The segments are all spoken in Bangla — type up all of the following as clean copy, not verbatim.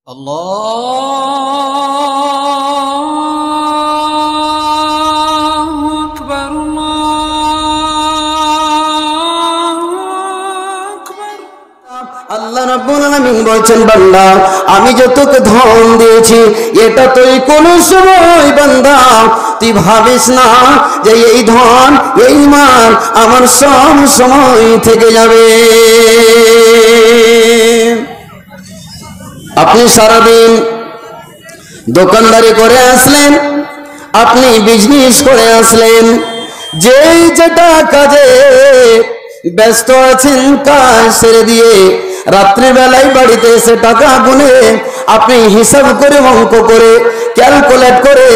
আল্লাহু আকবার আল্লাহ রাব্বুল আলামিন বলেন বান্দা আমি যে তোকে ধন দিয়েছি এটা তুই কোন সময় বান্দা তুই ভাবিস না যে এই ধন এই মাল আমার সব সময় থেকে যাবে। আপনি সারাদিন দোকানদারি করে আসলেন, আপনি বিজনেস করে আসলেন, যেই যেটা কাজে ব্যস্ত আছেন কাজ ছেড়ে দিয়ে রাত্রিবেলায় বাড়িতে এসে টাকা গুনে আপনি হিসাব করে অঙ্ক করে ক্যালকুলেট করে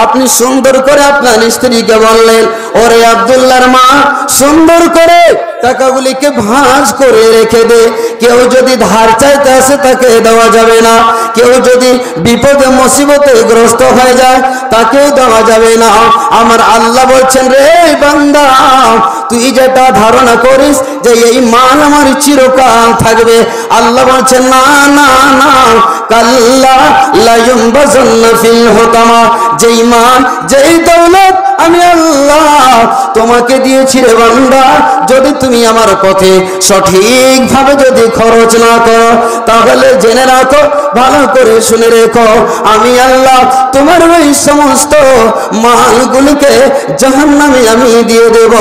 আপনি সুন্দর করে আপনার স্ত্রীকে বললেন, ওরে আব্দুল্লাহর মা সুন্দর করে টাকাগুলিকে ভাঁজ করে রেখে দে, কেউ যদি ধার চাইতে আসে তাকে দেওয়া যাবে না, কেউ যদি বিপদে মুসিবতে গ্রস্ত হয়ে যায় তাকেও দেওয়া যাবে না। আমার আল্লাহ বলছেন রে বান্দা তুই যেটা ধারণা করিস যে এই মাল আমার চিরকাল থাকবে, আল্লাহ বলছেন না না না কাল্লা লা ইউনবাযান্না ফিল হুতামা, যেই মাল যেই দৌলত আমি আল্লাহ তোমাকে দিয়েছি রে বান্দা যদি তুমি আমার পথে সঠিকভাবে যদি খরচ না করো তাহলে জেনে রাখো ভালো করে শুনে রেখো আমি আল্লাহ তোমার ওই সমস্ত মালগুলিকে জাহান্নামে আমি দিয়ে দেব,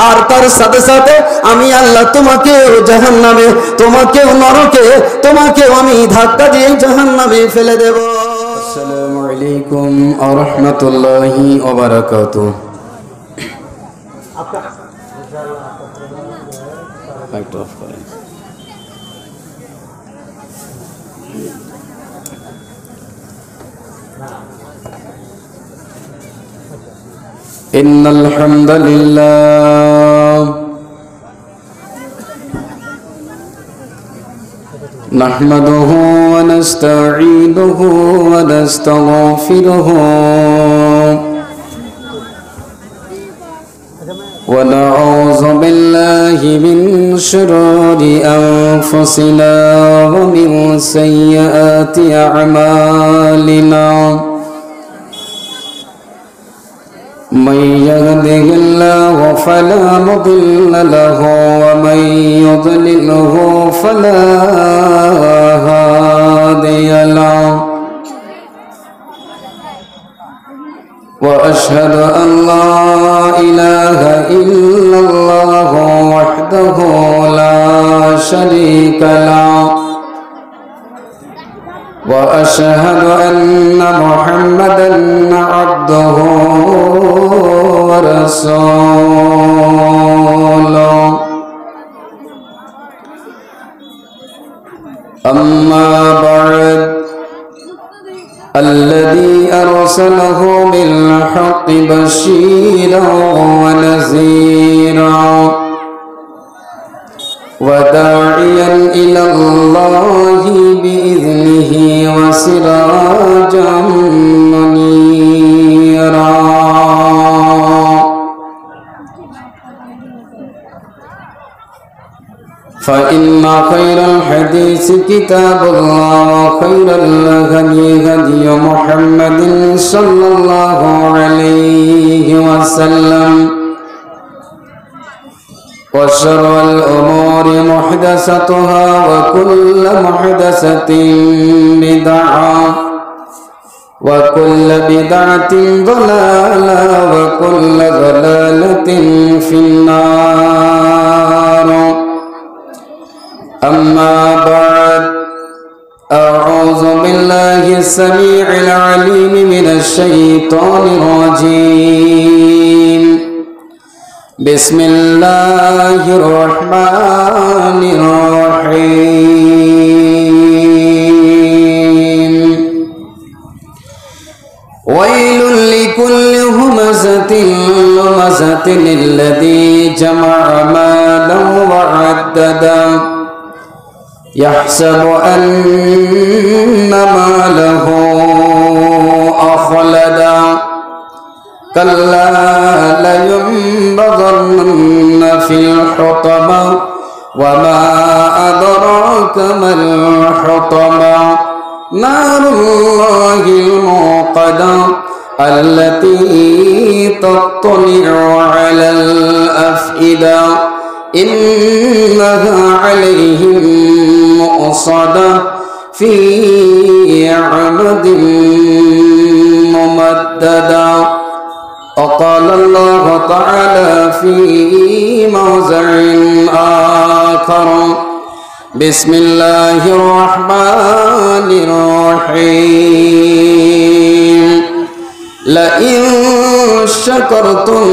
আর তার সাথে সাথে আমি আল্লাহ তোমাকেও জাহান্নামে তোমাকেও নরকে তোমাকেও আমি ধাক্কা দিয়ে জাহান্নামে ফেলে দেব। আসসালামু আলাইকুম ওয়া রাহমাতুল্লাহি ওয়া বারাকাতুহু। ইন্নাল হামদালিল্লাহ نحمده ونستعينه ونستغفره ونعوذ بالله من شرور أنفسنا ومن سيئات أعمالنا من يهده الله فلا مضل له ومن يضلله فلا هادي له وأشهد أن لا إله إلا الله وحده لا شريك له وأشهد أن محمدا عبده ورسوله أما بعد الذي أرسله بالحق بشيرا ونذيرا وداعيا إلى الله بإذنه وسراجا منيرا فإن خير الحديث كتاب الله وخير الهدي هدي محمد صلى الله عليه وسلم وشر الأمور محدثتها وكل محدثة بدعة وكل بدعة ضلالة وكل ضلالة في النار. أما بعد أعوذ بالله السميع العليم من الشيطان الرجيم بسم الله الرحمن الرحيم ويل لكل همزة لمزة الذي جمع مالا وعددا يحسب أن ماله أخلدا كلا لينبذن في الحطمة وما أدراك ما الحطمة নারুল্লাহিল মুকাদা التي تطلع على الأفئدة إنها عليهم مؤصدة في عمد ممددة. وقال الله تعالى في موضع آخر بسم الله الرحمن الرحيم لئن شكرتم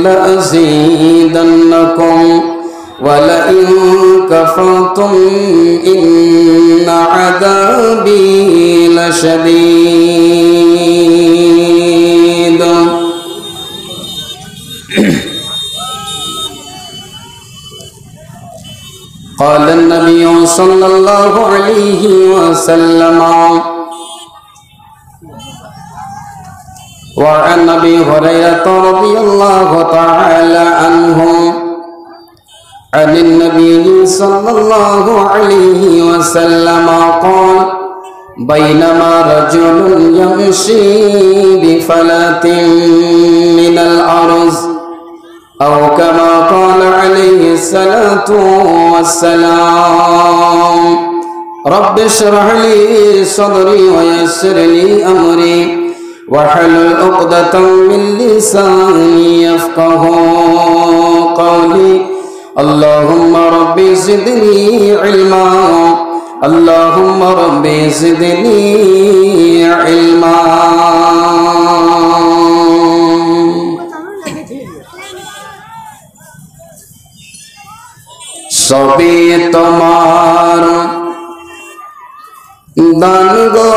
لأزيدنكم ولئن كفرتم إن عذابي لشديد. قال النبي صلى الله عليه وسلم وعن أبي هريرة رضي الله تعالى عنه عن النبي صلى الله عليه وسلم قال بينما رجل يمشي بفلاة من الأرض أو كما قال عليه الصلاة والسلام رب اشرح لي صدري ويسر لي أمري واحلل عقدة من لساني يفقهوا قولي اللهم رب زدني علما اللهم رب زدني علما. সবই তোমার দান গো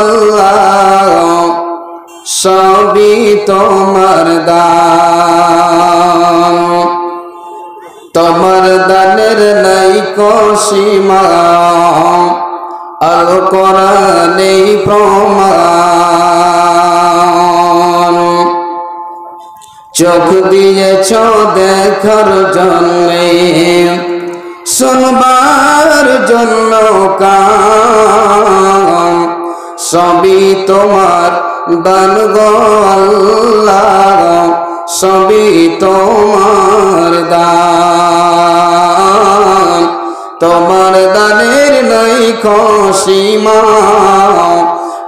আল্লাহ সবই তোমার দান তোমার দানের নাই কো সীমা আল কোরআনে প্রমাণ চোখ দিয়েছ দেখার জন্যে শুনবার জন্য কান সবই তোমার দান গো আল্লাহ সবই তোমার দান তোমার দানের নাই সীমা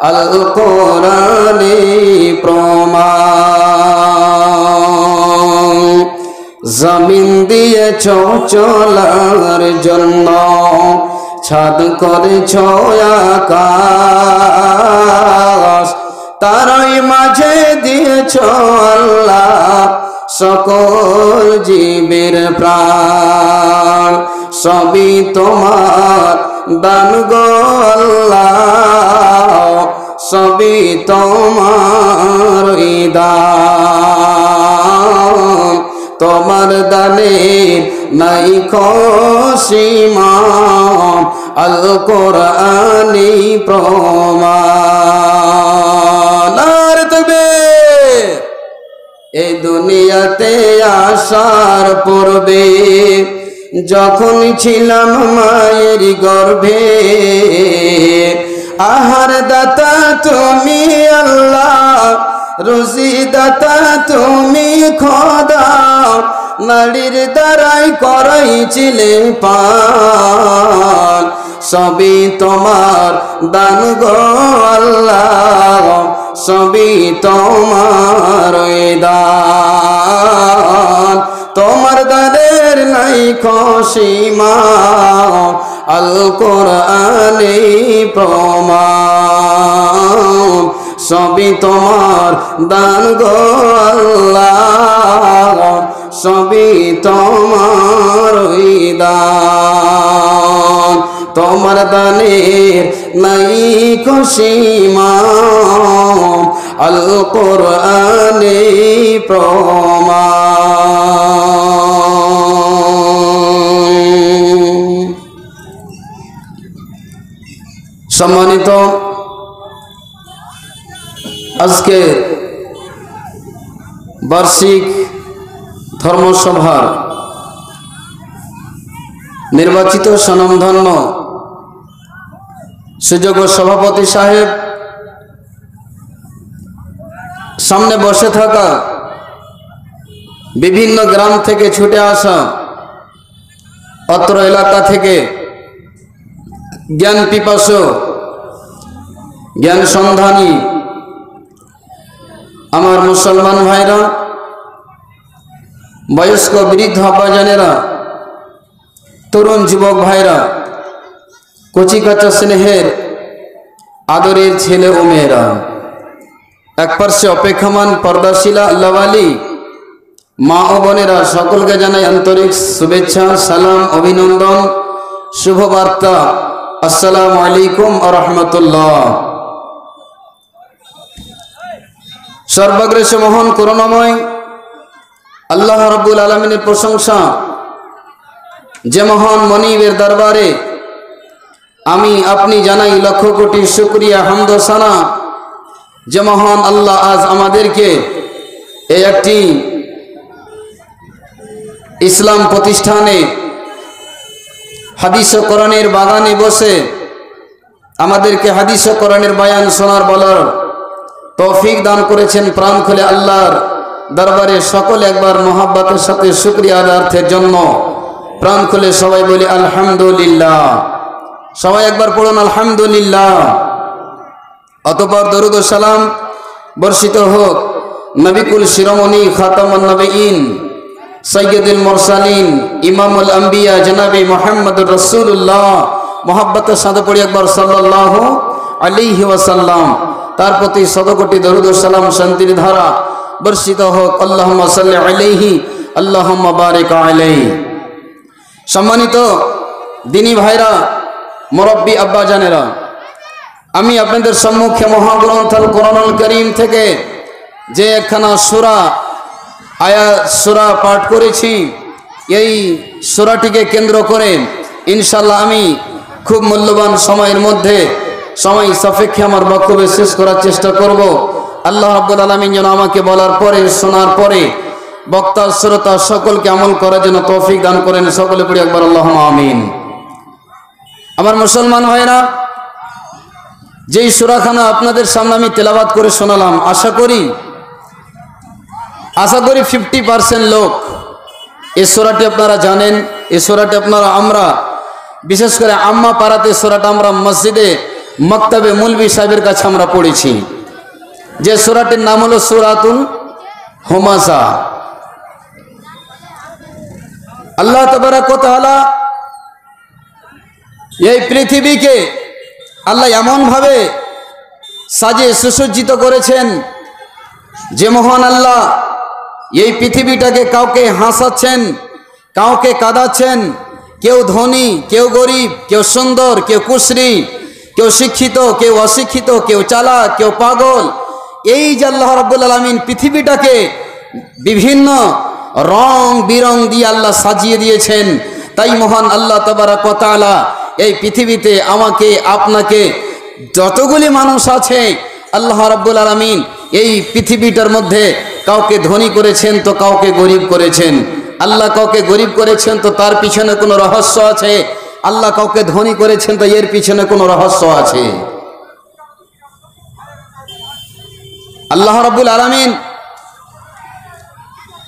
আল কোরআনে প্রমাণ জমিন দিয়েছ চলার জন্য ছাদ করেছ আকাশ তারই মাঝে দিয়েছ আল্লাহ সকল জীবের প্রাণ সবই তোমার দান গো আল্লাহ সবই তোমার দান তোমার দানে নাই সীমা আল কোরআনে প্রমাণ। এই দুনিয়াতে আসার পূর্বে যখন ছিলাম মায়ের গর্ভে আহার দাতা তুমি আল্লাহ রুজি দাতা তুমি খোদা নারীর দ্বারাই করাইছিলে পান সবই তোমার দান গো আল্লাহ সবই তোমার দান তোমার দানের নাই সীমা আল কোরআনে প্রমাণ সবই তোমার দান গো আল্লাহ সবই তোমার দান তোমার দানের নাই সীমা আল কোরআনে প্রমাণ। সম্মানিত আজকে বার্ষিক ধর্মসভার নির্বাচিত স্বনামধন্য সুযোগ্য সভাপতি সাহেব, সামনে বসে থাকা বিভিন্ন গ্রাম থেকে ছুটে আসা অত্র এলাকা থেকে জ্ঞান পিপাসু, জ্ঞান সন্ধানী আমার মুসলমান ভাইরা, বয়স্ক বৃদ্ধ আব্বাজানেরা, তরুণ যুবক ভাইরা, কচি কাঁচা স্নেহের আদরের ছেলে ও মেয়েরা, এক পার্শ্বে অপেক্ষমান পর্দাশীলা আল্লাহওয়ালি মা ও বোনেরা, সকলকে জানাই আন্তরিক শুভেচ্ছা, সালাম, অভিনন্দন, শুভ বার্তা। আসসালামু আলাইকুম ওয়া রাহমাতুল্লাহ। সর্বাগ্রে মহান করুণাময় আল্লাহ রাব্বুল আলামিনের প্রশংসা, যে মহান মনিবের দরবারে আমি আপনি জানাই লক্ষ কোটি শুকরিয়া, হামদ ও সানা, যে মহান আল্লাহ আজ আমাদেরকে এই একটি ইসলাম প্রতিষ্ঠানে হাদিস ও কোরআনের বাগানে বসে আমাদেরকে হাদিস ও কোরআনের বয়ান শোনার বলার তৌফিক দান করেছেন। প্রাণ খুলে আল্লাহর দরবারে সকলে একবার মোহাব্বতের সাথে শুকরিয়া আদায়ের জন্য প্রাণ খুলে সবাই বলি আলহামদুলিল্লাহ। সবাই একবার পড়ুন আলহামদুলিল্লাহ। অতঃপর দরুদ ও সালাম বর্ষিত হোক নবিকুল শিরোমণি খাতামুন নবীন সৈয়দুল মুরসালিন ইমামুল আম্বিয়া জনাবে মুহাম্মদুর রাসূলুল্লাহ, মোহাব্বতের সাথে পড়ি একবার সাল্লাল্লাহু আলাইহি ওয়াসাল্লাম। তার প্রতি শতকোটি দরুদ ও সালাম শান্তির ধারা বর্ষিত হোক। আল্লাহুম্মা সাল্লি আলাইহি আল্লাহুম্মা বারিক আলাইহি। সম্মানিত দিনী ভাইরা, মুরব্বী আব্বাজানেরা, আমি আপনাদের সম্মুখে মহাগ্রন্থ আল কোরআনুল কারীম থেকে যে একখানা সূরা আয়াত সূরা পাঠ করেছি, এই সূরাটিকে কেন্দ্র করে ইনশাআল্লাহ আমি খুব মূল্যবান সময়ের মধ্যে সময় সাপেক্ষে আমার বক্তব্য শেষ করার চেষ্টা করব। আল্লাহ রাব্বুল আলামিন যেন আমাকে বলার পরে, শোনার পরে বক্তা শ্রোতা সকলকে আমল করার জন্য তৌফিক দান করেন। সকলে পড়ি একবার আল্লাহুম্মা আমিন। আমার মুসলমান ভাইরা, যেই সূরাখানা আপনাদের সামনে আমি তেলাওয়াত করে শোনালাম, আশা করি 50% লোক এই সূরাটি আপনারা জানেন। এই সূরাটি আপনারা, আমরা বিশেষ করে আম্মা পাড়াতে সূরাটা আমরা মসজিদে মক্তবে মৌলভী সাহেবের কাছে আমরা পড়েছি, যে সূরাটির নাম হলো সূরাতুল হুমাযা। আল্লাহ তাবারক ওয়া তাআলা এই পৃথিবীকে আল্লাহ এমনভাবে সাজিয়ে সুসজ্জিত করেছেন, যে মহান আল্লাহ এই পৃথিবীটাকে কাউকে হাসাচ্ছেন, কাউকে কাঁদাচ্ছেন, কেউ ধনী, কেউ গরিব, কেউ সুন্দর, কেউ কুশ্রী, কেউ শিক্ষিত, কেউ অশিক্ষিত, কেউ চালাক, কেউ পাগল। এই যে আল্লাহ রাব্বুল আলামিন পৃথিবীটাকে বিভিন্ন রং বিরং দিয়ে আল্লাহ সাজিয়ে দিয়েছেন। তাই মহান আল্লাহ তাবারক ওয়া তাআলা এই পৃথিবীতে আমাকে আপনাকে যতগুলি মানুষ আছে, আল্লাহ রাব্বুল আলামিন এই পৃথিবীটার মধ্যে কাউকে ধনী করেছেন তো কাউকে গরিব করেছেন। আল্লাহ কাউকে গরিব করেছেন তো তার পিছনে কোনো রহস্য আছে, আল্লাহ কাউকে ধনী করেছেন তো এর পিছনে কোনো রহস্য আছে। আল্লাহ রাব্বুল আলামিন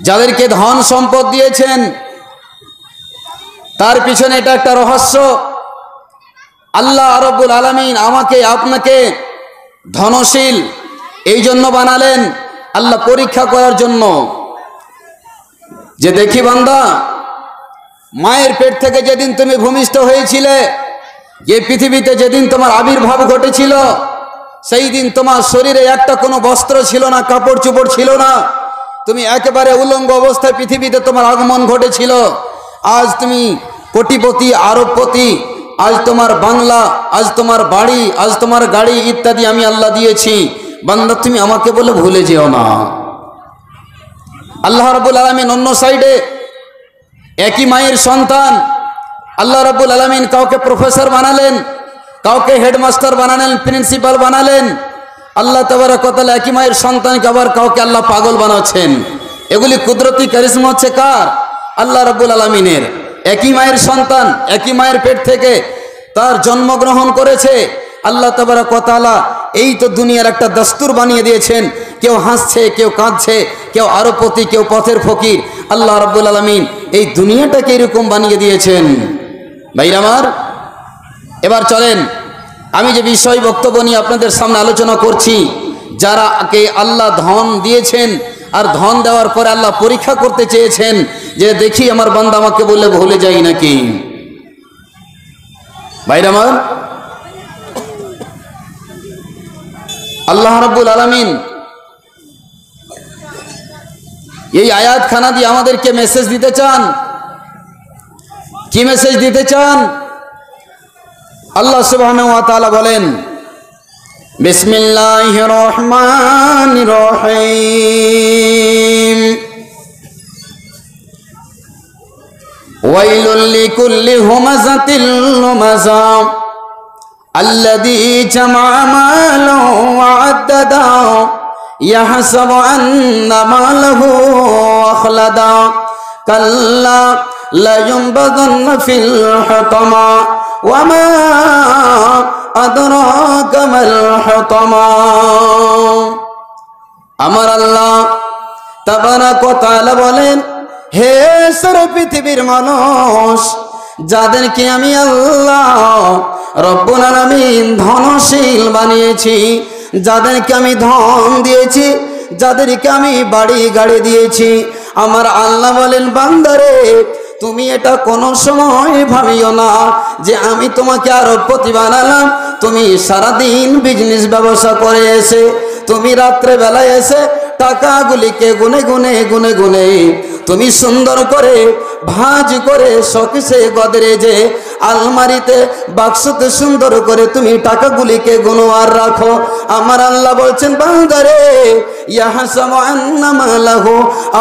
যাদেরকে ধন সম্পদ দিয়েছেন তার পিছনে এটা একটা রহস্য। আল্লাহ রাব্বুল আলামিন আমাকে আপনাকে ধনশীল এই জন্য বানালেন, আল্লাহ পরীক্ষা করার জন্য, যে দেখি বান্দা, মায়ের পেট থেকে যেদিন তুমি ভূমিষ্ঠ হয়েছিলে, এই পৃথিবীতে যেদিন তোমার আবির্ভাব ঘটেছিল, সেই দিন তোমার শরীরে একটা কোনো বস্ত্র ছিল না, কাপড় চোপড় ছিল না, তুমি একেবারে উলঙ্গ অবস্থায় পৃথিবীতে তোমার আগমন ঘটেছিল। আজ তুমি কোটিপতি, আরবপতি, আজ তোমার বাংলা, আজ তোমার বাড়ি, আজ তোমার গাড়ি ইত্যাদি আমি আল্লাহ দিয়েছি। বান্দা তুমি আমাকে বলে ভুলে যেও না। আল্লাহ রাব্বুল আলামিন অন্য সাইডে একই মায়ের সন্তান আল্লাহ রাব্বুল আলামিন কাউকে প্রফেসর বানালেন, কাউকে হেডমাস্টার বানালেন, প্রিন্সিপাল বানালেন। আল্লাহ তাবারক ওয়া তাআলা একই মায়ের সন্তানকে আবার কাউকে আল্লাহ পাগল বানাচ্ছেন। এগুলি কুদরতি কারিশমা হচ্ছে কার? আল্লাহ রাব্বুল আলামিনের। একই মায়ের সন্তান, একই মায়ের পেট থেকে তার জন্মগ্রহণ করেছে, আল্লাহ তাবারক ওয়া তাআলা এই তো দুনিয়ার একটা দস্তুর বানিয়ে দিয়েছেন। কেউ হাসছে, কেউ কাঁদছে, কেউ আরবপতি, কেউ পথের ফকির। আল্লাহ রাব্বুল আলামিন এই দুনিয়াটাকে এরকম বানিয়ে দিয়েছেন। ভাইরা আমার, এবার চলেন আমি যে বিষয় বক্তব্য নিয়ে আপনাদের সামনে আলোচনা করছি, যারাকে আল্লাহ ধন দিয়েছেন আর ধন দেওয়ার পরে আল্লাহ পরীক্ষা করতে চেয়েছেন যে দেখি আমার বান্দা আমাকে বললে ভুলে যাই নাকি। ভাইরা আমার, আল্লাহ রাব্বুল আলামিন এই আয়াত খানা দিয়ে আমাদেরকে মেসেজ দিতে চান। কি মেসেজ দিতে চান? আল্লাহ সুবহানাহু ওয়া তাআলা বলেন, বিসমিল্লাহির রহমানির রহিম, ওয়াইলুল লিকুল্লি হুমাযাতিল লুমাযা আল্লাযী জামা'a মালান ওয়া আদ্দাদা ইয়াহসাবু আন্না মালাহু আখলাদা কাল্লা লা ইউনবাযান্না ফিল হুতামা ওয়া মা আদরাকা মাল হুতামা। আমার আল্লাহ তাবারাক ওয়া তাআলা বলেন, হে সারা পৃথিবীর মানুষ, যাদেরকে আমি আল্লাহ রব্বুল আলামিন ধনশীল বানিয়েছি, যাদেরকে আমি ধন দিয়েছি, যাদেরকে আমি বাড়ি গাড়ি দিয়েছি, আমার আল্লাহ বলেন, বান্দারে তুমি এটা কোনো সময় ভাবিও না যে আমি তোমাকে আরবপতি বানালাম। তুমি সারাদিন বিজনেস ব্যবসা করে এসে তুমি রাত্রে বেলায় এসে টাকাগুলিকে গুনে গুনে গুনে গুনে তুমি সুন্দর করে ভাঁজ করে শোকেসে গদরেজে আলমারিতে বাক্সতে সুন্দর করে তুমি টাকাগুলিকে গুনো আর রাখো। আমার আল্লাহ বলছেন, বান্দারে ইয়াহসাবু আন্না মালাহু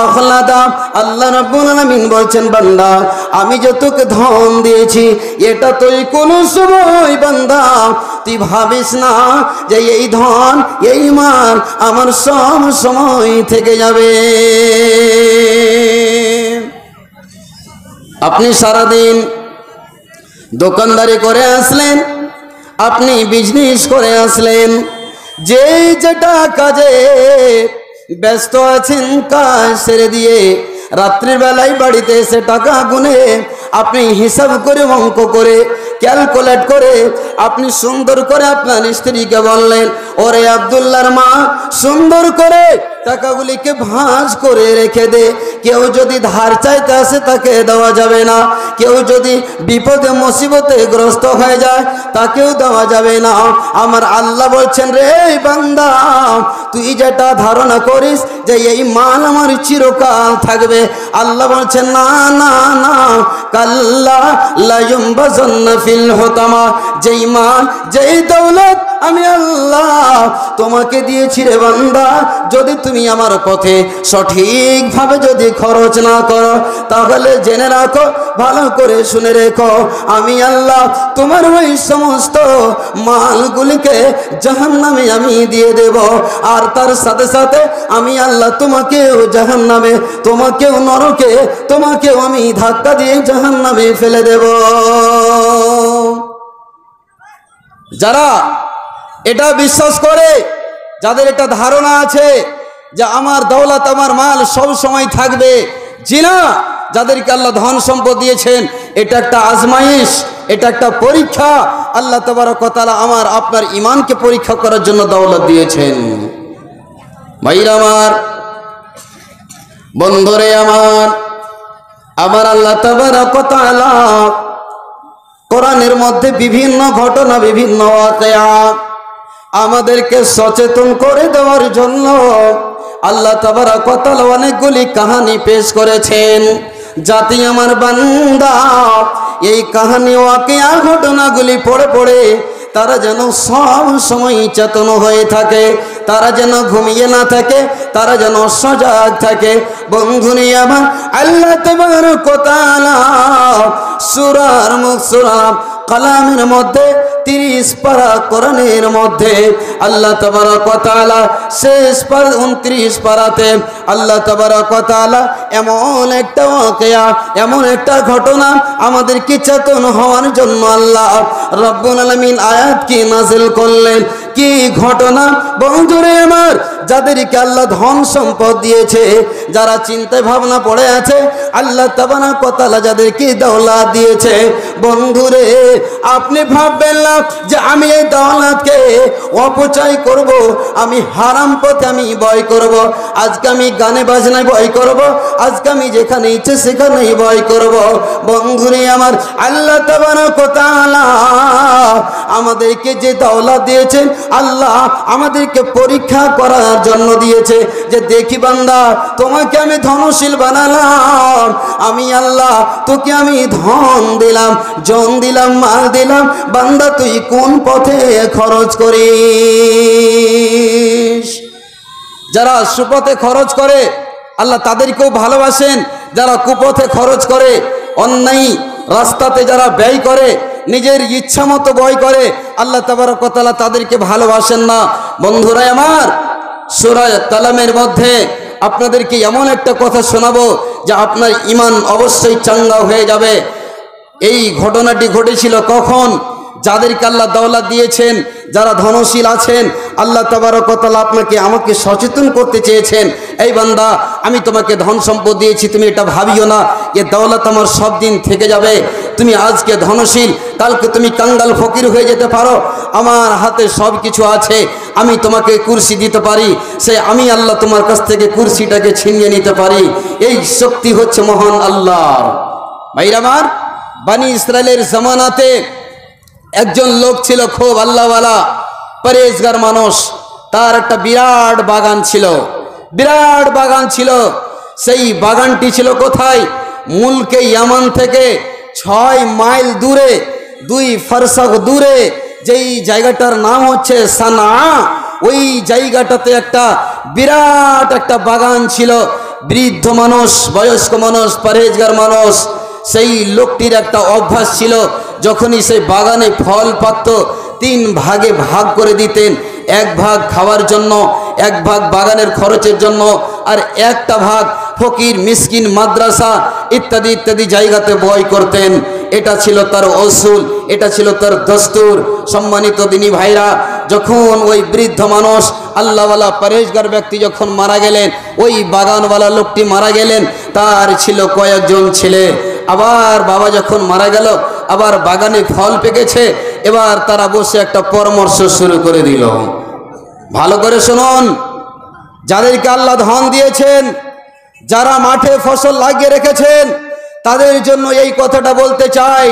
আখলাদা, আল্লাহ রাব্বুল আলামিন বলছেন, বান্দা আমি যে তোকে ধন দিয়েছি এটা তুই কোন সময় বান্দা তুই ভাবিস না যে এই ধন এই মাল আমার সব সময় থেকে যাবে। আপনি সারাদিন দোকানদারি করে আসলেন, আপনি বিজনেস করে আসলেন, যে যেটা কাজে ব্যস্ত আছেন কাজ ছেড়ে দিয়ে রাত্রির বেলায় বাড়িতে এসে টাকা গুনে আপনি হিসাব করে অঙ্ক করে ক্যালকুলেট করে আপনি সুন্দর করে আপনার স্ত্রীকে বললেন, ওরে আব্দুল্লাহর মা সুন্দর করে টাকাগুলিকে ভাঁজ করে রেখে দে, কেউ যদি ধার চাইতে আসে তাকে দেওয়া যাবে না, কেউ যদি বিপদে মুসিবতে গ্রস্ত হয়ে যায় তাকেও দেওয়া যাবে না। আমার আল্লাহ বলছেন, রে বান্দা তুই যেটা ধারণা করিস যে এই মাল আমার চিরকাল থাকবে, আল্লাহ বলছেন না না না, কাল্লা লা ইউনবাযান্না ফিল হুতামা, যেই মাল যেই দৌলত আমি আল্লাহ তোমাকে দিয়েছি রে বান্দা, যদি তুমি আমার পথে সঠিকভাবে যদি খরচ না করো তাহলে জেনে রাখো, ভালো করে শুনে রেখো, আমি আল্লাহ তোমার ওই সমস্ত মালগুলিকে জাহান্নামে আমি দিয়ে দেব। আর তার সাথে সাথে আমি আল্লাহ তোমাকেও জাহান্নামে, তোমাকেও নরকে, তোমাকেও আমি ধাক্কা দিয়ে জাহান্নামে ফেলে দেব। যারা এটা বিশ্বাস করে, যাদের এটা ধারণা আছে যে আমার দৌলত আমার মাল সব সময় থাকবে, জিনা যাদেরকে আল্লাহ ধন সম্পদ দিয়েছেন এটা একটা আজমাইশ, এটা একটা পরীক্ষা। আল্লাহ তাবারক ওয়া তাআলা আমার আপনার ঈমানকে পরীক্ষা করার জন্য দৌলত দিয়েছেন। ভাইরা আমার, বন্ধুরে আমার, আমার আল্লাহ তাবারক ওয়া তাআলা কোরআনের মধ্যে বিভিন্ন ঘটনা, বিভিন্ন ওয়াকিয়া আমাদেরকে সচেতন করে দেওয়ার জন্য আল্লাহ তাবারক ওয়া তাআলা অনেকগুলি কাহিনী পেশ করেছেন, যাতে আমার বান্দা এই কাহিনী ওয়াকিয়া ঘটনাগুলি পড়ে পড়ে তারা যেন সব সময় চেতন হয়ে থাকে, তারা যেন ঘুমিয়ে না থাকে, তারা যেন সজাগ থাকে। বন্ধুনি আমার, আল্লাহ তাবারক ওয়া তাআলা সূরার সূরা কালামের মধ্যে 30 পারা কোরআনের মধ্যে আল্লাহ তাবারক ওয়া তাআলা শেষ 29 পারাতে আল্লাহ তাবারক ওয়া তাআলা এমন একটা ওয়াকিয়া, এমন একটা ঘটনা আমাদেরকে চেতন হওয়ার জন্য আল্লাহ রব্বুল আলামিন আয়াত কি নাযিল করলেন। কি ঘটনা বন্ধুরে আমার, যাদেরকে আল্লাহ ধন সম্পদ দিয়েছে, যারা চিন্তায় ভাবনা পড়ে আছে, আল্লাহ তাবারক ওয়া তাআলা যাদেরকে দৌলত দিয়েছে, বন্ধুরে আপনি ভাববেন না যে আমি এই দৌলতকে অপচয় করব, আমি হারাম পথে আমি ব্যয় করব, আজকে আমি গানে বাজনায় ব্যয় করব, আজকে আমি যেখানে ইচ্ছে সেখানেই ব্যয় করব। বন্ধুরে আমার, আল্লাহ তাবারক ওয়া তাআলা আমাদেরকে যে দৌলত দিয়েছেন, আল্লাহ আমাদেরকে পরীক্ষা করার জন্য দিয়েছে যে দেখি বান্দা, তোমাকে আমি ধনশীল বানালাম, আমি আল্লাহ তোকে আমি ধন দিলাম, জন দিলাম, মাল দিলাম, বান্দা তুই কোন পথে খরচ করিস। যারা সুপথে খরচ করে আল্লাহ তাদেরকেও ভালোবাসেন, যারা কুপথে খরচ করে, অন্যায় রাস্তাতে যারা ব্যয় করে, নিজের ইচ্ছা মতো ব্যয় করে, আল্লাহ তাবারক ওয়া তাআলা তাদেরকে ভালোবাসেন না। বন্ধুরা আমার, সূরা কালামের মধ্যে আপনাদেরকে এমন একটা কথা শোনাবো যে আপনার ঈমান অবশ্যই চাঙ্গা হয়ে যাবে। এই ঘটনাটি ঘটেছিল কখন? যাদেরকে আল্লাহ দৌলত দিয়েছেন, যারা ধনশীল আছেন, আল্লাহ তাবারক ওয়া তাআলা আপনাকে আমাকে সচেতন করতে চেয়েছেন, এই বান্দা আমি তোমাকে ধন সম্পদ দিয়েছি, তুমি এটা ভাবিও না যে দৌলত আমার সব দিন থেকে যাবে। তুমি আজকে ধনশীল, কালকে তুমি কাঙ্গাল ফকির হয়ে যেতে পারো। আমার হাতে সব কিছু আছে, আমি তোমাকে কুরসি দিতে পারি, সে আমি আল্লাহ তোমার কাছ থেকে কুরসিটাকে ছিনিয়ে নিতে পারি। এই শক্তি হচ্ছে মহান আল্লাহর। ভাইরা আমার, বানি ইসরায়েলের জামানাতে একজন লোক ছিল খুব আল্লাহওয়ালা, পরেজগার মানুষ। তার একটা বিরাট বাগান ছিল, বিরাট বাগান ছিল। সেই বাগানটি ছিল কোথায়? মুলকে ইয়ামান থেকে 6 মাইল দূরে, 2 ফারসাখ দূরে, যেই জায়গাটার নাম হচ্ছে সানা। ওই জায়গাটাতে একটা বিরাট একটা বাগান ছিল। বৃদ্ধ মানুষ, বয়স্ক মানুষ, পরেজগার মানুষ। সেই লোকটির একটা অভ্যাস ছিল, যখনই সেই বাগানে ফল পাকত 3 ভাগে ভাগ করে দিতেন। 1 ভাগ খাওয়ার জন্য, 1 ভাগ বাগানের খরচের জন্য, আর একটা ভাগ ফকির, মিসকিন, মাদ্রাসা ইত্যাদি ইত্যাদি জায়গাতে ব্যয় করতেন। এটা ছিল তার অসুল, এটা ছিল তার দস্তুর। সম্মানিত দিনী ভাইরা, যখন ওই বৃদ্ধ মানুষ, আল্লাহওয়ালা পরেজগার ব্যক্তি যখন মারা গেলেন, ওই বাগানওয়ালা লোকটি মারা গেলেন, তার ছিল কয়েকজন ছেলে। আবার বাবা যখন মারা গেল, আবার বাগানে ফল পেকেছে, এবার তারা বসে একটা পরামর্শ শুরু করে দিল। ভালো করে শুনুন, যাদেরকে আল্লাহ ধন দিয়েছেন, যারা মাঠে ফসল লাগিয়ে রেখেছেন, তাদের জন্য এই কথাটা বলতে চাই।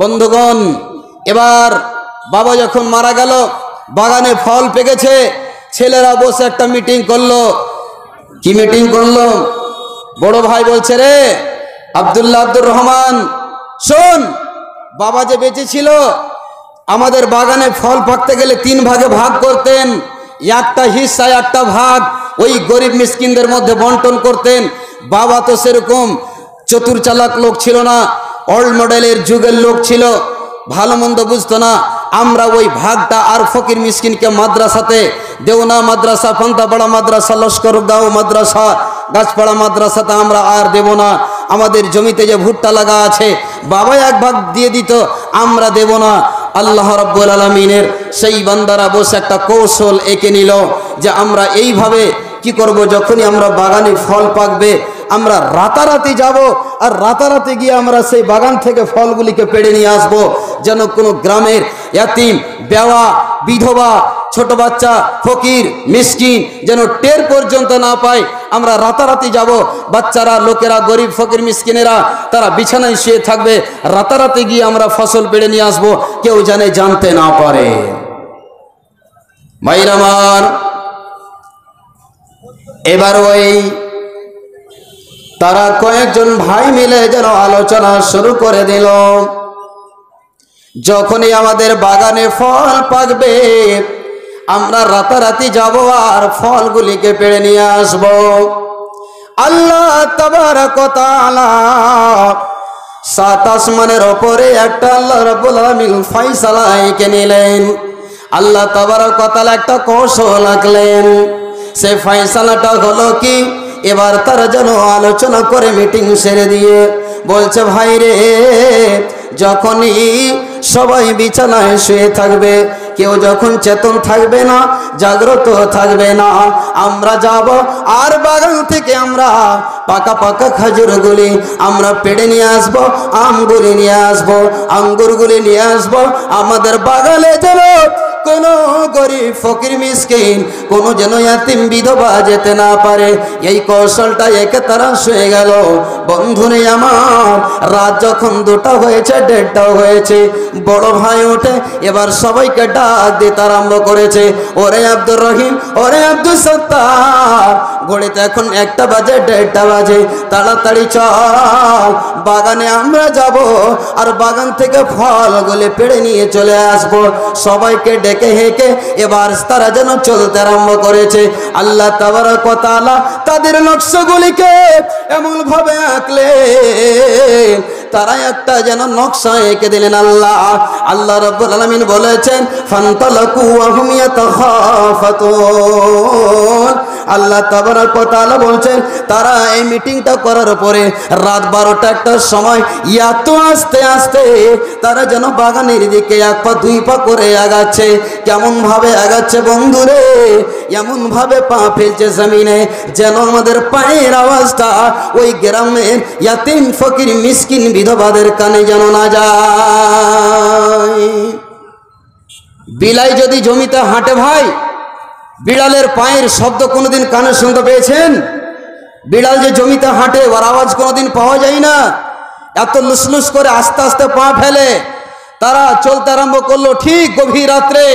বন্ধুগণ, এবার বাবা যখন মারা গেল, বাগানে ফল পেকেছে, ছেলেরা বসে একটা মিটিং করলো। কি মিটিং করলো? বড় ভাই বলছে, রে আব্দুল্লাহ, আব্দুর রহমান, শোন, বাবা যে বেঁচে ছিল, আমাদের বাগানে ফল পাকতে গেলে 3 ভাগে ভাগ করতেন। একটা হিস্সা, একটা ভাগ ওই গরিব মিসকিনদের মধ্যে বন্টন করতেন। বাবা তো সেরকম চতুর চালাক লোক ছিল না, ওল্ড মডেলের যুগের লোক ছিল, ভালো মন্দ বুঝতো না। আমরা ওই ভাগটা আর ফকির মিসকিনকে মাদ্রাসাতে, দেওনা মাদ্রাসা, পান্তাপাড়া মাদ্রাসা, লস্করগাঁও মাদ্রাসা, গাছপাড়া মাদ্রাসাতে আমরা আর দেব না। আমাদের জমিতে যে ভুট্টা লাগা আছে, বাবা 1 ভাগ দিয়ে দিত, আমরা দেব না। আল্লাহ রাব্বুল আলামিনের সেই বান্দারা বসে একটা কৌশল এঁকে নিল যে আমরা এইভাবে কি করব, যখনই আমরা বাগানে ফল পাকবে, আমরা রাতারাতি যাব, আর রাতারাতি গিয়ে আমরা সেই বাগান থেকে ফলগুলিকে পেড়ে নিয়ে আসবো, যেন কোনো গ্রামের ইয়াতিম, বেওয়া, বিধবা, ছোট বাচ্চা, ফকির, মিসকিন যেন টের পর্যন্ত না পায়। আমরা রাতারাতি যাব, বাচ্চারা, লোকেরা, গরিব, ফকির, মিসকিনেরা তারা বিছানায় শুয়ে থাকবে, রাতারাতি গিয়ে আমরা ফসল পেড়ে নিয়ে আসবো, কেউ জানে জানতে না পারে। ভাইরা আমার, এবার ওই তারা কয়েকজন ভাই মিলে যেন আলোচনা শুরু করে দিল, যখনই আমাদের বাগানে ফল পাকবে, আমরা রাতারাতি যাব আর ফলগুলিকে পেড়ে নিয়ে আসব। আল্লাহ তাবারক ওয়া তাআলা সাত আসমানের ওপরে একটা আল্লাহ রাব্বুল আলামিন ফয়সালা এঁকে নিলেন। আল্লাহ তাবারক ওয়া তাআলা একটা কৌশল আঁকলেন। সে ফয়সালাটা হলো কি, এবার তারা যেন আলোচনা করে মিটিং সেরে দিয়ে বলছে, ভাই রে, যখনই সবাই বিছানায় শুয়ে থাকবে, কেউ যখন চেতন থাকবে না, জাগ্রত থাকবে না, আমরা যাব আর বাগান থেকে আমরা পাকা পাকা খাজুরগুলি আমরা পেড়ে নিয়ে আসবো, আমগুলি নিয়ে আসবো, আঙ্গুরগুলি নিয়ে আসবো। আমাদের বাগানে যেন কোনো গরিব ফকির মিসকিন, কোনো যেন ইয়াতিম বিধবা যেতে না পারে। এই কৌশলটা একে তারা শুয়ে গেল। বন্ধুরে আমার, রাত যখন 2টা হয়েছে, 1:30টাও হয়েছে, বড় ভাই ওঠে এবার সবাইকে ডাক দিতে আরম্ভ করেছে। ওরে আব্দুর রহিম, ওরে আব্দুল সত্তার, ঘড়িতে এখন 1টা বাজে, 1:30টা বাজে, তাড়াতাড়ি চল, বাগানে আমরা যাব আর বাগান থেকে ফলগুলি পেড়ে নিয়ে চলে আসবো। সবাইকে ডেকে হেঁকে এবার তারা যেন চলতে আরম্ভ করেছে। আল্লাহ তাবারক ওয়া তাআলা তাদের নকশাগুলিকে এমন ভাবে আঁকলে তারা একটা যেন নকশা এঁকে দিলেন। আল্লাহ রাব্বুল আলামিন বলেছেন, ফান্তালাকু ওয়া হুম ইয়াতাখাফাতুন। আল্লাহ তাবারক ওয়া তাআলা বলছেন, তারা এই মিটিংটা করার পরে রাত 12টা 1টার সময় এত আস্তে আস্তে তারা যেন বাগানের দিকে 1 পা 2 পা করে আগাচ্ছে। কেমন ভাবে আগাচ্ছে বন্ধুরে, এমন ভাবে পা ফেলছে জমিনে যেন আমাদের পায়ের আওয়াজটা ওই গ্রামের ইয়াতিম ফকির মিসকিন বিধবাদের কানে যেন না যায়। বিলাই যদি জমিতে হাঁটে ভাই, বিড়ালের পায়ের শব্দ কোনোদিন কানে শুনতে পেয়েছেন? বিড়াল যে জমিতে হাঁটে, ওর আওয়াজ কোনোদিন পাওয়া যায় না। এত লুসলুস করে আস্তে আস্তে পা ফেলে। তারা চলতে আরম্ভ করলো ঠিক গভীর রাত্রে।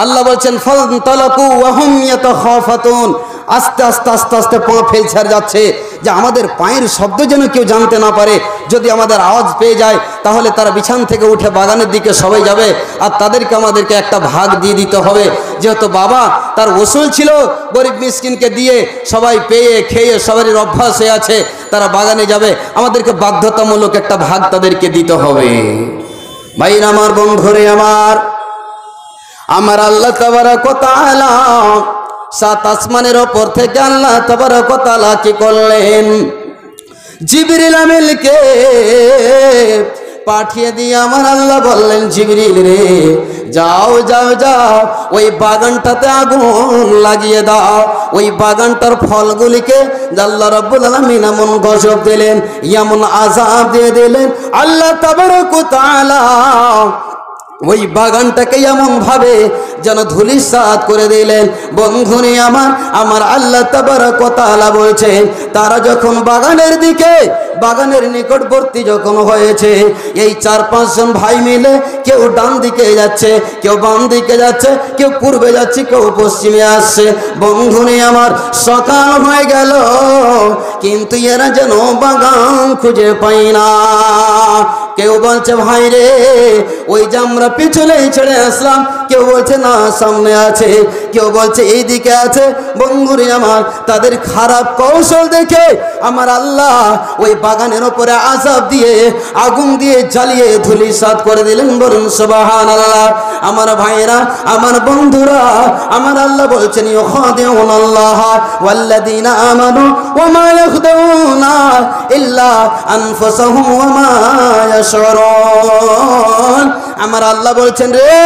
আল্লাহ বলছেন, ফান্তালাকু ওয়া হুম ইয়াতাখাফাতুন। আস্তে আস্তে আস্তে আস্তে পা ফেলছে আর যাচ্ছে, যে আমাদের পায়ের শব্দ যেন কেউ জানতে না পারে। যদি আমাদের আওয়াজ পেয়ে যায় তাহলে তারা বিছান থেকে উঠে বাগানের দিকে সবাই যাবে, আর তাদেরকে আমাদেরকে একটা ভাগ দিয়ে দিতে হবে। যেহেতু বাবা তার ওসুল ছিল গরিব মিসকিনকে দিয়ে, সবাই পেয়ে খেয়ে সবারই অভ্যাস হয়ে আছে, তারা বাগানে যাবে, আমাদেরকে বাধ্যতামূলক একটা ভাগ তাদেরকে দিতে হবে। ভাইরা আমার, বন্ধুরে আমার, আমার আল্লাহ তাবারক ওয়া তাআলা 7 আসমানের ওপর থেকে আল্লাহ তাবারক ওয়া তাআলা কি করলেন, জিবরিল আমিনকে পাঠিয়ে দিয়ে আমার আল্লাহ বললেন, জিবরিল রে, যাও যাও যাও, ওই বাগানটাতে আগুন লাগিয়ে দাও। ওই বাগানটার ফলগুলিকে আল্লাহ রাব্বুল আলামিন এমন গজব দিলেন, এমন আযাব দিয়ে দিলেন, আল্লাহ তাবারক ওয়া তাআলা ওই বাগানটাকে এমন ভাবে যেন ধূলিসাৎ করে দিলেন। বন্ধুরে আমার, আমার আল্লাহ তাবারক ওয়া তাআলা বলছেন, তারা যখন বাগানের দিকে, বাগানের নিকটবর্তী যখন হয়েছে, এই 4-5 জন ভাই মিলে কেউ ডান দিকে যাচ্ছে, কেউ বাম দিকে যাচ্ছে, কেউ পূর্বে যাচ্ছে, কেউ পশ্চিমে আসছে। বন্ধুরে আমার, সকাল হয়ে গেল কিন্তু এরা যেন বাগান খুঁজে পাই না। কেউ বলছে, ভাই রে, ওই যে আমরা পিছনেই ছেড়ে আসলাম, কেউ বলছে না সামনে আছে, কেউ বলছে এই দিকে আছে। বন্ধুরে আমার, তাদের খারাপ কৌশল দেখে আমার আল্লাহ ওই বাগানের উপরে আযাব দিয়ে, আগুন দিয়ে জ্বালিয়ে ধূলিসাৎ করে দিলেন। বলুন সুবহানাল্লাহ। আমার ভাইরা, আমার বন্ধুরা, আমার আল্লাহ বলছেন, ইউখাদিউনাল্লাহ ওয়াল্লাযীনা আমানু ওয়া মা ইয়াখদাউনা ইল্লা আনফুসাহুম ওয়া মা ইয়াশউরুন। আমার আল্লাহ বলছেন, রে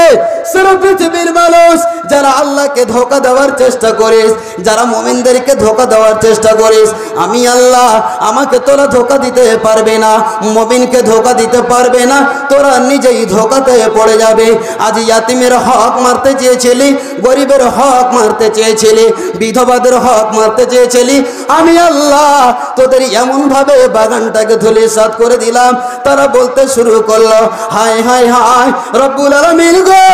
সারা পৃথিবীর মানুষ যারা আল্লাহকে ধোঁকা দেওয়ার চেষ্টা করিস, যারা মুমিনদেরকে ধোঁকা দেওয়ার চেষ্টা করিস, আমি আল্লাহ, আমাকে তোরা ধোঁকা দিতে পারবে না, মুমিনকে ধোঁকা দিতে পারবে না, তোরা নিজেই ধোঁকাতে পড়ে যাবে। আজ ইয়াতিমের হক মারতে চেয়েছিলি, গরিবের হক মারতে চেয়েছিলি, বিধবাদের হক মারতে চেয়েছিলি, আমি আল্লাহ তোদের এমন ভাবে বাগানটাকে ধূলিসাৎ করে দিলাম। তারা বলতে শুরু করলো, হায় হায় হায় রব্বুল আলামিন গো,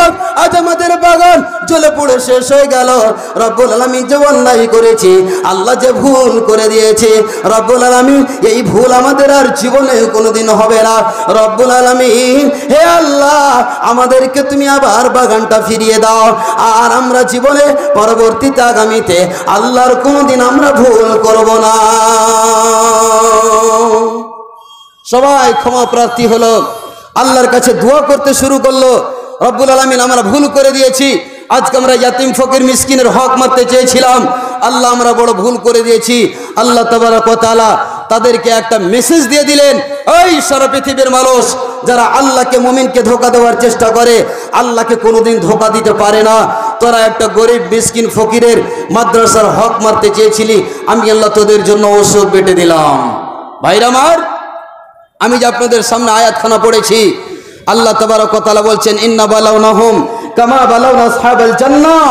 আজ আমাদের বাগান জ্বলে পুড়ে শেষ হয়ে গেল। রব্বুল আলামিন যে অন্যায় করেছি, আল্লাহ যে ভুল করে দিয়েছে, রব্বুল আলামিন এই ভুল আমাদের আর জীবনে কোনোদিন হবে না। রব্বুল আলামিন, হে আল্লাহ, আমাদেরকে তুমি আবার বাগানটা ফিরিয়ে দাও, আর আমরা জীবনে পরবর্তীতে আগামীতে আল্লাহর কোনোদিন আমরা ভুল করব না। সবাই ক্ষমা প্রার্থী হলো, আল্লাহর কাছে দোয়া করতে শুরু করলো, রব্বুল আলামিন আমরা ভুল করে দিয়েছি, আজকে আমরা ইয়াতিম ফকির মিসকিনের হক মারতে চেয়েছিলাম, আল্লাহ আমরা বড় ভুল করে দিয়েছি। আল্লাহ তাবারক ওয়া তাআলা তাদেরকে একটা মেসেজ দিয়ে দিলেন, ওই সারা পৃথিবীর মানুষ যারা আল্লাহকে মুমিনকে ধোঁকা দেওয়ার চেষ্টা করে, আল্লাহকে কোনোদিন ধোঁকা দিতে পারে না। তোরা একটা গরিব মিসকিন ফকিরের মাদ্রাসার হক মারতে চেয়েছিলি, আমি আল্লাহ তোদের জন্য ওষুধ বেটে দিলাম। ভাইরা আমার, আমি যে আপনাদের সামনে আয়াতখানা পড়েছি, আল্লাহ তাবারক ওয়া তাআলা বলছেন ইন্না বালাউনাহুম কামা বালাউনা আসহাবাল জান্নাহ।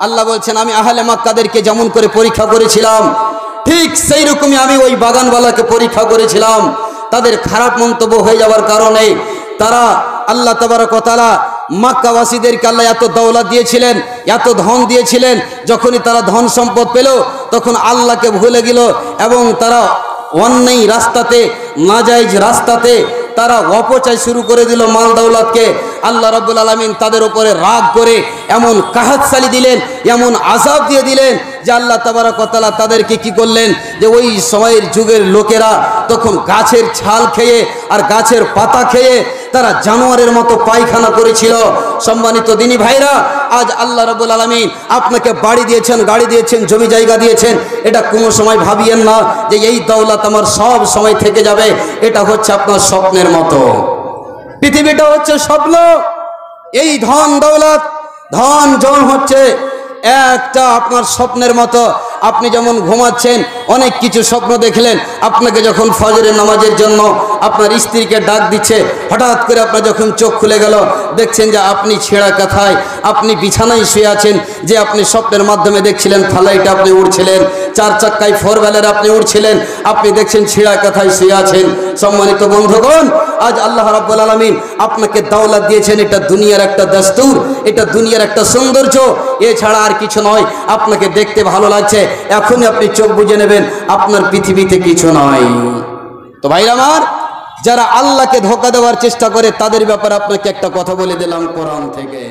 আল্লাহ বলছেন আমি আহলে মক্কাদেরকে যেমন করে পরীক্ষা করেছিলাম, ঠিক সেই রকমই আমি ওই বাগানওয়ালাকে পরীক্ষা করেছিলাম। তাদের খারাপ মন্তব্য হয়ে যাওয়ার কারণে তারা আল্লাহ তাবারক ওয়া তাআলা মক্কাবাসীদেরকে আল্লাহ এত দৌলত দিয়েছিলেন, এত ধন দিয়েছিলেন, যখনই তারা ধন সম্পদ পেল তখন আল্লাহকে ভুলে গেল এবং তারা অন্যায় রাস্তাতে, নাজায়েজ রাস্তাতে তারা অপচয় শুরু করে দিল মাল দৌলতকে। আল্লাহ রাব্বুল আলামিন তাদের উপরে রাগ করে এমন কাহাতশালি দিলেন, এমন আযাব দিয়ে দিলেন যে আল্লাহ তাবারক ওয়া তাআলা তাদেরকে কি করলেন, যে ওই সময়ের যুগের লোকেরা তখন গাছের ছাল খেয়ে আর গাছের পাতা খেয়ে তারা জানোয়ারের মতো পায়খানা করেছিল। সম্মানিত দিনী ভাইরা, আজ আল্লাহ রাব্বুল আলামিন আপনাকে বাড়ি দিয়েছেন, গাড়ি দিয়েছেন, জমি জায়গা দিয়েছেন, এটা কোনো সময় ভাবিয়েন না যে এই দৌলত আমার সব সময় থেকে যাবে। এটা হচ্ছে আপনার স্বপ্নের মতো, পৃথিবীটা হচ্ছে স্বপ্ন। এই ধন দৌলত, ধন জন হচ্ছে একটা আপনার স্বপ্নের মতো। আপনি যেমন ঘুমাচ্ছেন, অনেক কিছু স্বপ্ন দেখলেন, আপনাকে যখন ফজরের নামাজের জন্য আপনার স্ত্রীকে ডাক দিচ্ছে, হঠাৎ করে আপনার যখন চোখ খুলে গেল, দেখছেন যে আপনি ছেঁড়া কাঁথায় আপনি বিছানায় শুয়ে আছেন, যে আপনি স্বপ্নের মাধ্যমে দেখছিলেন থালাইটা আপনি উড়ছিলেন, চার চাক্কায় ফোর হুইলারে আপনি উড়ছিলেন, আপনি দেখছেন ছেঁড়া কাঁথায় শুয়ে আছেন। সম্মানিত বন্ধুগণ, আজ আল্লাহ রাব্বুল আলামিন আপনাকে দৌলত দিয়েছেন, এটা দুনিয়ার একটা দস্তুর, এটা দুনিয়ার একটা সৌন্দর্য, এছাড়া আর কিছু নয়। আপনাকে দেখতে ভালো লাগছে, এখনই আপনি চোখ বুজে নেবেন, আপনার পৃথিবীতে কিছু নয়। তো ভাইরা আমার, যারা আল্লাহকে ধোঁকা দেওয়ার চেষ্টা করে তাদের ব্যাপারে আপনাকে একটা কথা বলে দিলাম কোরআন থেকে।